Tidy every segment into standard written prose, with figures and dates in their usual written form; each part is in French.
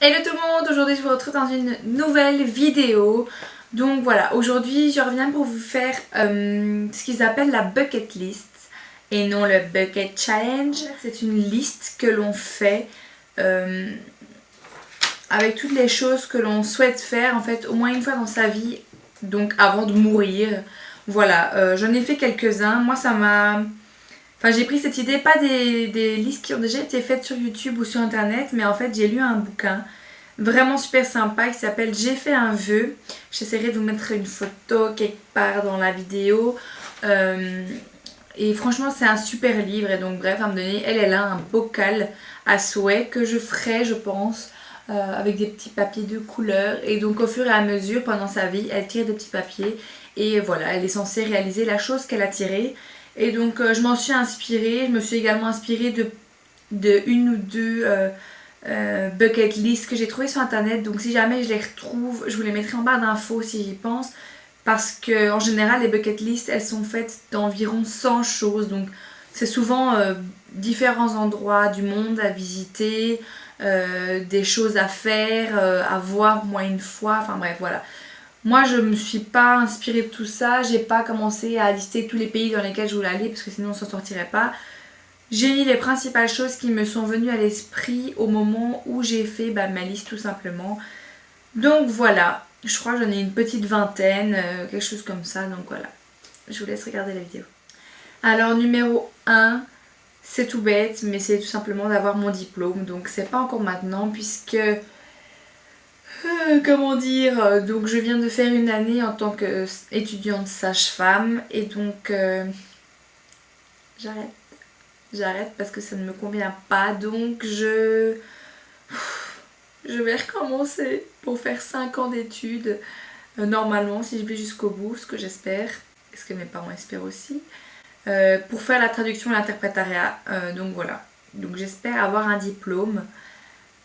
Hello tout le monde, aujourd'hui je vous retrouve dans une nouvelle vidéo. Donc voilà, aujourd'hui je reviens pour vous faire ce qu'ils appellent la bucket list et non le bucket challenge. C'est une liste que l'on fait avec toutes les choses que l'on souhaite faire en fait au moins une fois dans sa vie, donc avant de mourir. Voilà, j'en ai fait quelques-uns, moi ça m'a... Enfin j'ai pris cette idée, pas des listes qui ont déjà été faites sur YouTube ou sur internet, mais en fait j'ai lu un bouquin vraiment super sympa qui s'appelle J'ai fait un vœu. J'essaierai de vous mettre une photo quelque part dans la vidéo. Et franchement c'est un super livre et donc bref à un moment donné elle a un bocal à souhait que je ferai je pense avec des petits papiers de couleur et donc au fur et à mesure pendant sa vie elle tire des petits papiers et voilà elle est censée réaliser la chose qu'elle a tirée et donc je m'en suis inspirée, je me suis également inspirée de une ou deux bucket list que j'ai trouvé sur internet, donc si jamais je les retrouve je vous les mettrai en barre d'infos si j'y pense parce que en général les bucket list elles sont faites d'environ 100 choses, donc c'est souvent différents endroits du monde à visiter, des choses à faire, à voir au moins une fois, enfin bref voilà. Moi je me suis pas inspirée de tout ça, j'ai pas commencé à lister tous les pays dans lesquels je voulais aller parce que sinon on s'en sortirait pas. J'ai mis les principales choses qui me sont venues à l'esprit au moment où j'ai fait ma liste tout simplement. Donc voilà, je crois que j'en ai une petite vingtaine, quelque chose comme ça, donc voilà. Je vous laisse regarder la vidéo. Alors numéro 1, c'est tout bête, mais c'est tout simplement d'avoir mon diplôme. Donc c'est pas encore maintenant puisque... comment dire, donc je viens de faire une année en tant qu'étudiante sage-femme et donc j'arrête parce que ça ne me convient pas, donc je vais recommencer pour faire 5 ans d'études normalement si je vais jusqu'au bout, ce que j'espère, et ce que mes parents espèrent aussi, pour faire la traduction et l'interprétariat, donc voilà, donc j'espère avoir un diplôme,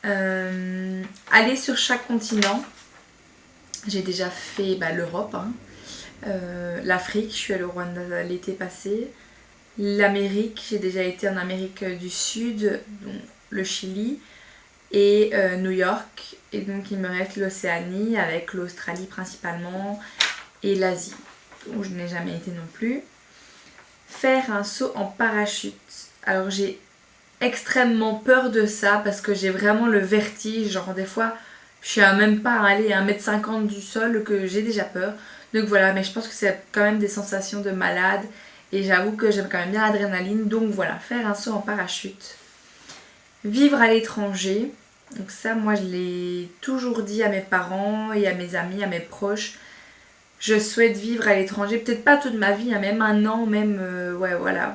aller sur chaque continent. J'ai déjà fait l'Europe, hein. L'Afrique, je suis allée au Rwanda l'été passé. L'Amérique, j'ai déjà été en Amérique du Sud, donc le Chili et New York. Et donc il me reste l'Océanie avec l'Australie principalement et l'Asie, où je n'ai jamais été non plus. Faire un saut en parachute. Alors j'ai extrêmement peur de ça parce que j'ai vraiment le vertige, genre des fois je suis à même pas aller à 1,50 m du sol que j'ai déjà peur. Donc voilà, mais je pense que c'est quand même des sensations de malade et j'avoue que j'aime quand même bien l'adrénaline. Donc voilà, faire un saut en parachute. Vivre à l'étranger. Donc ça, moi je l'ai toujours dit à mes parents et à mes amis, à mes proches. Je souhaite vivre à l'étranger, peut-être pas toute ma vie, hein, même un an, même ouais voilà.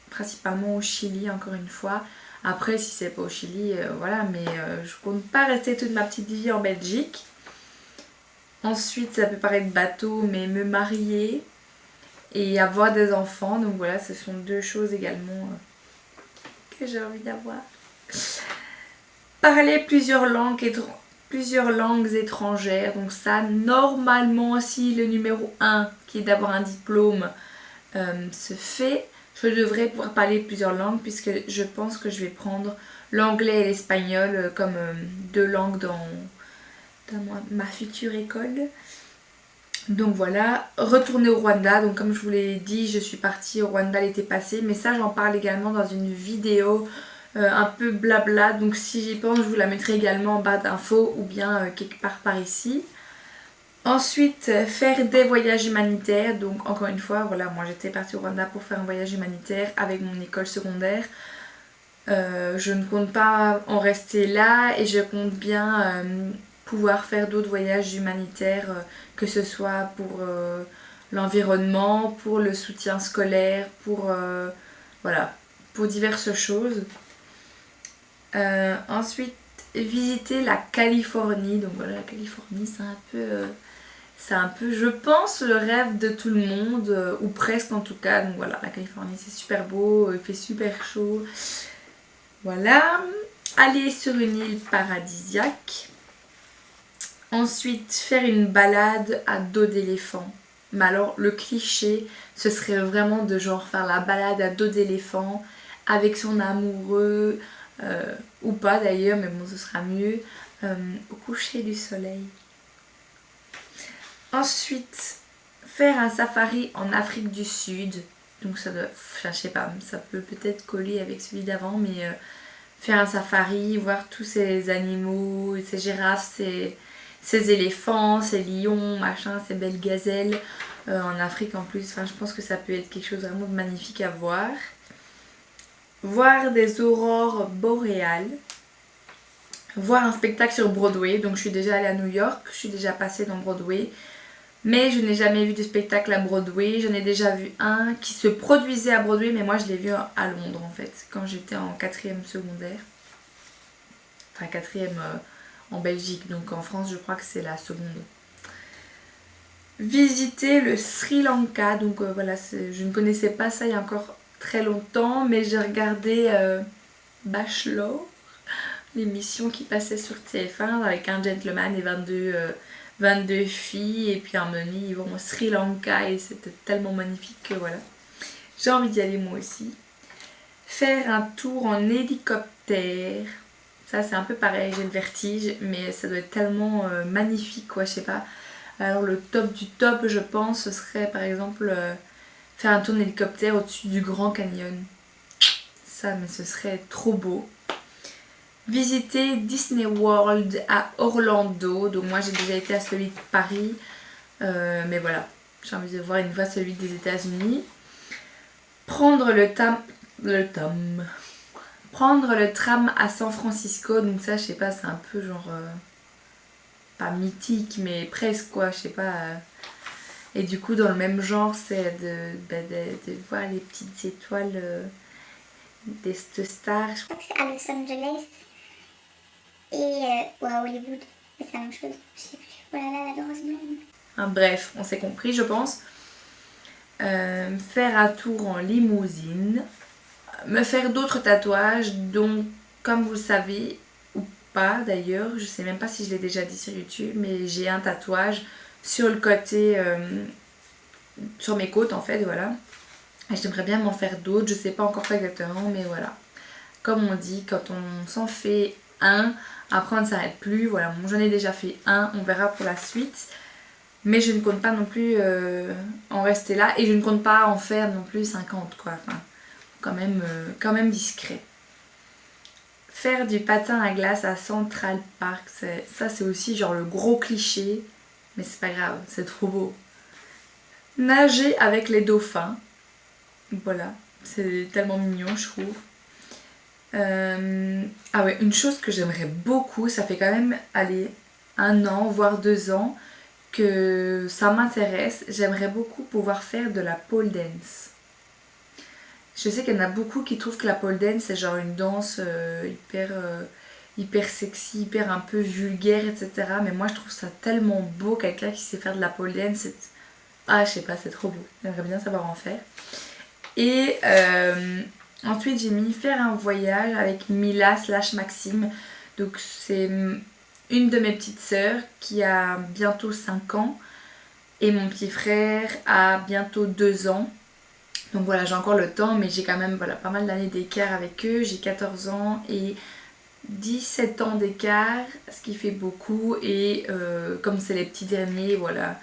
Principalement au Chili encore une fois. Après si c'est pas au Chili, voilà, mais je compte pas rester toute ma petite vie en Belgique. Ensuite ça peut paraître bateau mais me marier et avoir des enfants, donc voilà ce sont deux choses également que j'ai envie d'avoir. Parler plusieurs langues étrangères, donc ça normalement si le numéro 1 qui est d'avoir un diplôme se fait, je devrais pouvoir parler plusieurs langues puisque je pense que je vais prendre l'anglais et l'espagnol comme deux langues dans ma future école. Donc voilà, retourner au Rwanda, donc comme je vous l'ai dit, je suis partie au Rwanda l'été passé, mais ça j'en parle également dans une vidéo un peu blabla, donc si j'y pense je vous la mettrai également en barre d'infos ou bien quelque part par ici. Ensuite, faire des voyages humanitaires. Donc encore une fois, voilà, moi j'étais partie au Rwanda pour faire un voyage humanitaire avec mon école secondaire. Je ne compte pas en rester là et je compte bien pouvoir faire d'autres voyages humanitaires, que ce soit pour l'environnement, pour le soutien scolaire, pour voilà, pour diverses choses. Ensuite, visiter la Californie. Donc voilà, la Californie c'est un peu, je pense, le rêve de tout le monde, ou presque en tout cas. Donc voilà, la Californie c'est super beau, il fait super chaud. Voilà, aller sur une île paradisiaque. Ensuite, faire une balade à dos d'éléphant. Mais alors, le cliché, ce serait vraiment de genre faire la balade à dos d'éléphant avec son amoureux, ou pas d'ailleurs, mais bon, ce sera mieux. au coucher du soleil. Ensuite, faire un safari en Afrique du Sud. Donc ça doit, enfin, je sais pas, ça peut peut-être coller avec celui d'avant, mais faire un safari, voir tous ces animaux, ces girafes, ces éléphants, ces lions, machin, ces belles gazelles en Afrique en plus. Enfin, je pense que ça peut être quelque chose vraiment de magnifique à voir. Voir des aurores boréales. Voir un spectacle sur Broadway. Donc je suis déjà allée à New York, je suis déjà passée dans Broadway. Mais je n'ai jamais vu de spectacle à Broadway. J'en ai déjà vu un qui se produisait à Broadway, mais moi je l'ai vu à Londres en fait, quand j'étais en 4e secondaire. Enfin 4e en Belgique, donc en France je crois que c'est la seconde. Visiter le Sri Lanka, donc voilà, je ne connaissais pas ça il y a encore très longtemps, mais j'ai regardé Bachelor, l'émission qui passait sur TF1 avec un gentleman et 22 filles, et puis un menu, ils vont au Sri Lanka et c'était tellement magnifique que voilà. J'ai envie d'y aller moi aussi. Faire un tour en hélicoptère. Ça c'est un peu pareil, j'ai le vertige, mais ça doit être tellement magnifique quoi, je sais pas. Alors le top du top je pense ce serait par exemple faire un tour en hélicoptère au-dessus du Grand Canyon. Ça mais ce serait trop beau. Visiter Disney World à Orlando. Donc moi j'ai déjà été à celui de Paris. Mais voilà, j'ai envie de voir une fois celui des États-Unis. Prendre Prendre le tram à San Francisco. Donc ça je sais pas, c'est un peu genre... pas mythique mais presque quoi, je sais pas. Et du coup dans le même genre c'est de voir les petites étoiles des stars. Je crois que c'est à Los Angeles. Ou à Hollywood, c'est la même chose, je sais plus. Oh là là, la grosse blague. Bref, on s'est compris je pense. Faire un tour en limousine. Me faire d'autres tatouages, dont comme vous le savez, ou pas d'ailleurs, je sais même pas si je l'ai déjà dit sur YouTube, mais j'ai un tatouage sur le côté, sur mes côtes en fait, voilà. Et j'aimerais bien m'en faire d'autres, je sais pas encore quoi exactement, mais voilà. Comme on dit, quand on s'en fait un, après on ne s'arrête plus. Voilà, bon, j'en ai déjà fait un, on verra pour la suite. Mais je ne compte pas non plus en rester là. Et je ne compte pas en faire non plus 50 quoi. Enfin, quand même discret. Faire du patin à glace à Central Park, ça c'est aussi genre le gros cliché. Mais c'est pas grave, c'est trop beau. Nager avec les dauphins. Voilà, c'est tellement mignon je trouve. Ah ouais, une chose que j'aimerais beaucoup, ça fait quand même aller 1 an, voire 2 ans que ça m'intéresse. J'aimerais beaucoup pouvoir faire de la pole dance. Je sais qu'il y en a beaucoup qui trouvent que la pole dance c'est genre une danse hyper sexy, hyper un peu vulgaire, etc. Mais moi je trouve ça tellement beau, quelqu'un qui sait faire de la pole dance. Ah je sais pas, c'est trop beau. J'aimerais bien savoir en faire. Et ensuite j'ai mis faire un voyage avec Mila / Maxime. Donc c'est une de mes petites sœurs qui a bientôt 5 ans et mon petit frère a bientôt 2 ans. Donc voilà, j'ai encore le temps, mais j'ai quand même voilà, pas mal d'années d'écart avec eux. J'ai 14 ans et 17 ans d'écart, ce qui fait beaucoup. Et comme c'est les petits derniers, voilà,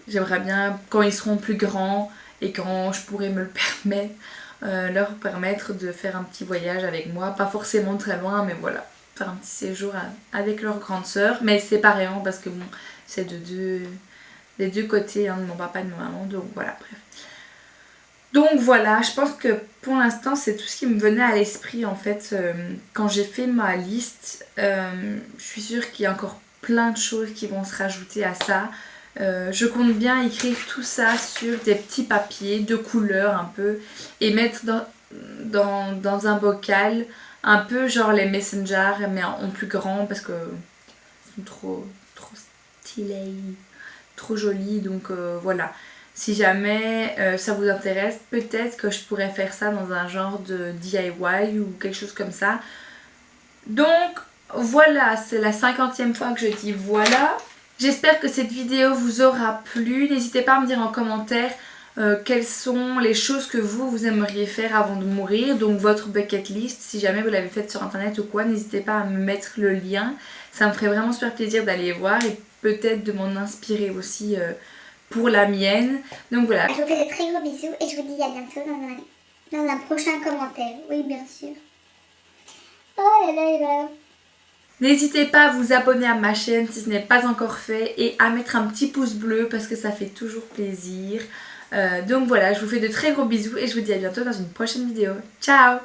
j'aimerais bien, quand ils seront plus grands et quand je pourrai me le permettre, leur permettre de faire un petit voyage avec moi. Pas forcément très loin, mais voilà, faire un petit séjour avec leur grande sœur. Mais séparément, parce que bon, c'est des deux côtés, hein, de mon papa et de ma maman. Donc voilà, bref. Donc voilà, je pense que pour l'instant c'est tout ce qui me venait à l'esprit en fait quand j'ai fait ma liste. Je suis sûre qu'il y a encore plein de choses qui vont se rajouter à ça. Je compte bien écrire tout ça sur des petits papiers de couleur un peu et mettre dans un bocal un peu genre les Messenger mais en plus grand parce que ils sont trop stylés, trop jolis donc voilà. Si jamais ça vous intéresse, peut-être que je pourrais faire ça dans un genre de DIY ou quelque chose comme ça. Donc voilà, c'est la 50e fois que je dis voilà. J'espère que cette vidéo vous aura plu. N'hésitez pas à me dire en commentaire quelles sont les choses que vous aimeriez faire avant de mourir, donc votre bucket list, si jamais vous l'avez faite sur internet ou quoi, n'hésitez pas à me mettre le lien, ça me ferait vraiment super plaisir d'aller voir et peut-être de m'en inspirer aussi pour la mienne. Donc voilà. Je vous fais de très gros bisous et je vous dis à bientôt dans un prochain commentaire. Oui, bien sûr. Oh là là là. N'hésitez pas à vous abonner à ma chaîne si ce n'est pas encore fait et à mettre un petit pouce bleu parce que ça fait toujours plaisir. Donc voilà, je vous fais de très gros bisous et je vous dis à bientôt dans une prochaine vidéo. Ciao!